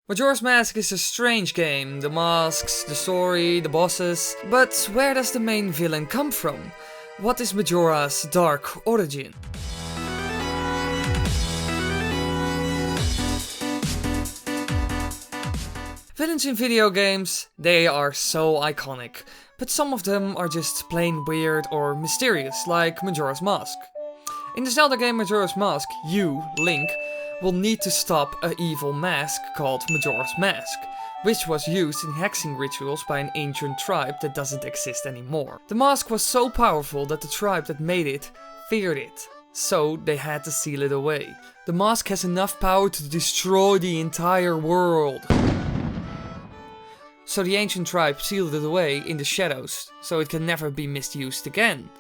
Majora's Mask is a strange game, the masks, the story, the bosses, but where does the main villain come from? What is Majora's dark origin? Villains in video games, they are so iconic, but some of them are just plain weird or mysterious, like Majora's Mask. In the Zelda game Majora's Mask, you, Link, will need to stop an evil mask called Majora's Mask, which was used in hexing rituals by an ancient tribe that doesn't exist anymore. The mask was so powerful that the tribe that made it feared it, so they had to seal it away. The mask has enough power to destroy the entire world. So the ancient tribe sealed it away in the shadows, so it can never be misused again.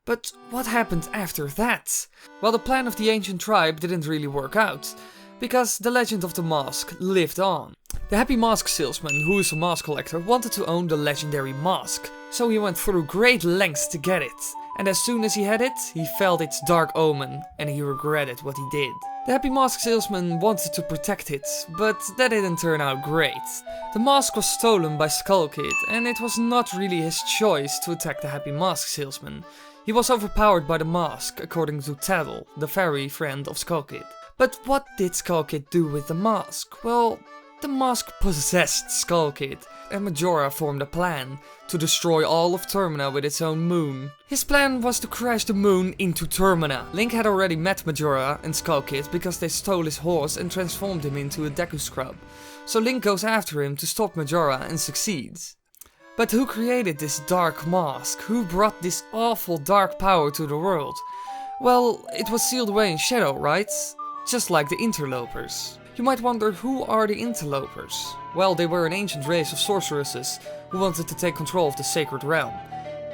But what happened after that? Well, the plan of the ancient tribe didn't really work out, because the legend of the mask lived on. The happy mask salesman, who is a mask collector, wanted to own the legendary mask, so he went through great lengths to get it. And as soon as he had it, he felt its dark omen, and he regretted what he did. The happy mask salesman wanted to protect it, but that didn't turn out great. The mask was stolen by Skull Kid, and it was not really his choice to attack the happy mask salesman. He was overpowered by the mask, according to Tattle, the fairy friend of Skull Kid. But what did Skull Kid do with the mask? Well, the mask possessed Skull Kid, and Majora formed a plan to destroy all of Termina with its own moon. His plan was to crash the moon into Termina. Link had already met Majora and Skull Kid because they stole his horse and transformed him into a Deku Scrub. So Link goes after him to stop Majora and succeeds. But who created this dark mask? Who brought this awful dark power to the world? Well, it was sealed away in shadow, right? Just like the Interlopers. You might wonder, who are the Interlopers? Well, they were an ancient race of sorceresses who wanted to take control of the sacred realm.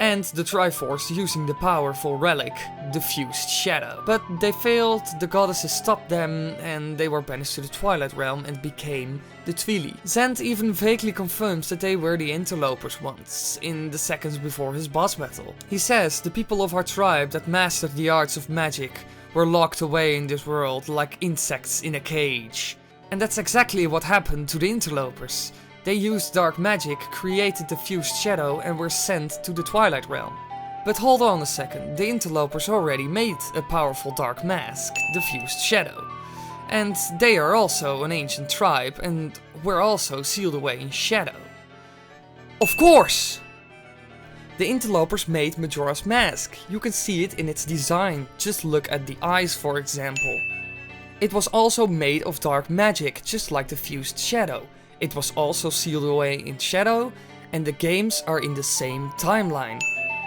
And the Triforce using the powerful relic, the Fused Shadow. But they failed, the goddesses stopped them, and they were banished to the Twilight Realm and became the Twily. Zant even vaguely confirms that they were the Interlopers once, in the seconds before his boss battle. He says, the people of our tribe that mastered the arts of magic were locked away in this world like insects in a cage. And that's exactly what happened to the Interlopers. They used dark magic, created the Fused Shadow and were sent to the Twilight Realm. But hold on a second, the Interlopers already made a powerful dark mask, the Fused Shadow. And they are also an ancient tribe and were also sealed away in shadow. Of course! The Interlopers made Majora's Mask. You can see it in its design, just look at the eyes for example. It was also made of dark magic, just like the Fused Shadow. It was also sealed away in shadow, and the games are in the same timeline.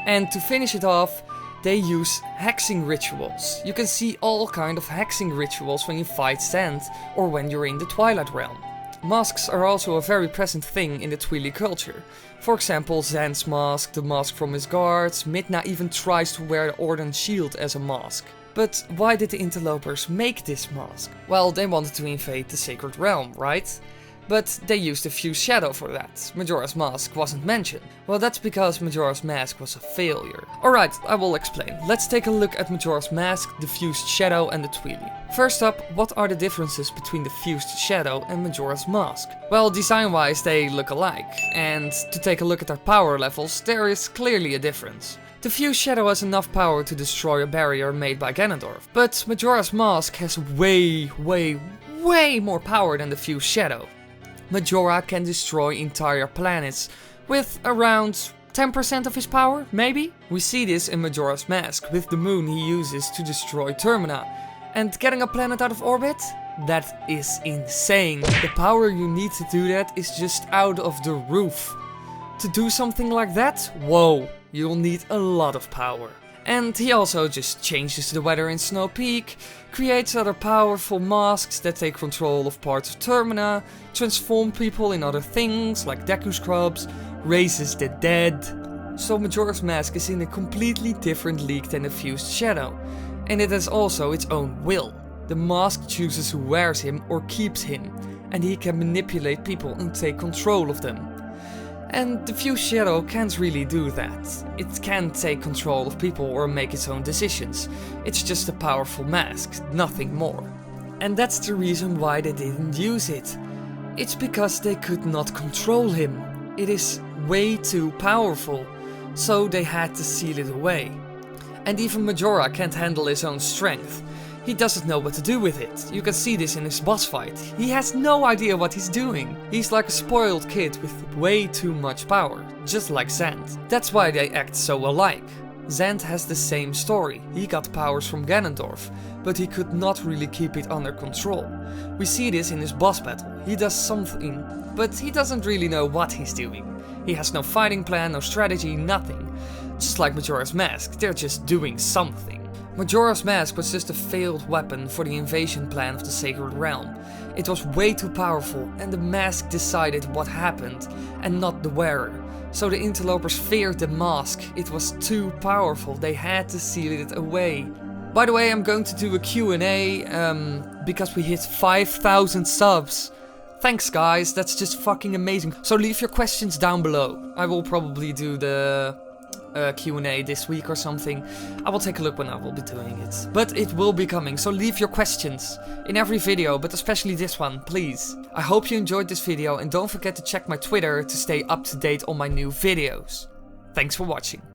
And to finish it off, they use hexing rituals. You can see all kind of hexing rituals when you fight Zant or when you're in the Twilight Realm. Masks are also a very present thing in the Twily culture. For example, Zant's mask, the mask from his guards, Midna even tries to wear the Orden shield as a mask. But why did the Interlopers make this mask? Well, they wanted to invade the Sacred Realm, right? But they used the Fused Shadow for that. Majora's Mask wasn't mentioned. Well, that's because Majora's Mask was a failure. Alright, I will explain. Let's take a look at Majora's Mask, the Fused Shadow and the Twily. First up, what are the differences between the Fused Shadow and Majora's Mask? Well, design-wise they look alike. And to take a look at their power levels, there is clearly a difference. The Fused Shadow has enough power to destroy a barrier made by Ganondorf. But Majora's Mask has way more power than the Fused Shadow. Majora can destroy entire planets with around 10% of his power, maybe? We see this in Majora's Mask with the moon he uses to destroy Termina. And getting a planet out of orbit? That is insane. The power you need to do that is just out of the roof. To do something like that? Whoa, you'll need a lot of power. And he also just changes the weather in Snow Peak, creates other powerful masks that take control of parts of Termina, transform people in other things like Deku Scrubs, raises the dead. So Majora's Mask is in a completely different league than the Fused Shadow. And it has also its own will. The mask chooses who wears him or keeps him, and he can manipulate people and take control of them. And the Fused Shadow can't really do that. It can't take control of people or make its own decisions. It's just a powerful mask, nothing more. And that's the reason why they didn't use it. It's because they could not control him. It is way too powerful, so they had to seal it away. And even Majora can't handle his own strength. He doesn't know what to do with it. You can see this in his boss fight. He has no idea what he's doing. He's like a spoiled kid with way too much power, just like Zand. That's why they act so alike. Zand has the same story. He got powers from Ganondorf, but he could not really keep it under control. We see this in his boss battle. He does something, but he doesn't really know what he's doing. He has no fighting plan, no strategy, nothing. Just like Majora's Mask, they're just doing something. Majora's Mask was just a failed weapon for the invasion plan of the Sacred Realm. It was way too powerful, and the mask decided what happened, and not the wearer. So the Interlopers feared the mask. It was too powerful, they had to seal it away. By the way, I'm going to do a Q&A, because we hit 5,000 subs. Thanks guys, that's just fucking amazing. So leave your questions down below. I will probably do the Q&A this week or something. I will take a look when I will be doing it. But it will be coming, so leave your questions in every video, but especially this one, please. I hope you enjoyed this video and don't forget to check my Twitter to stay up to date on my new videos. Thanks for watching.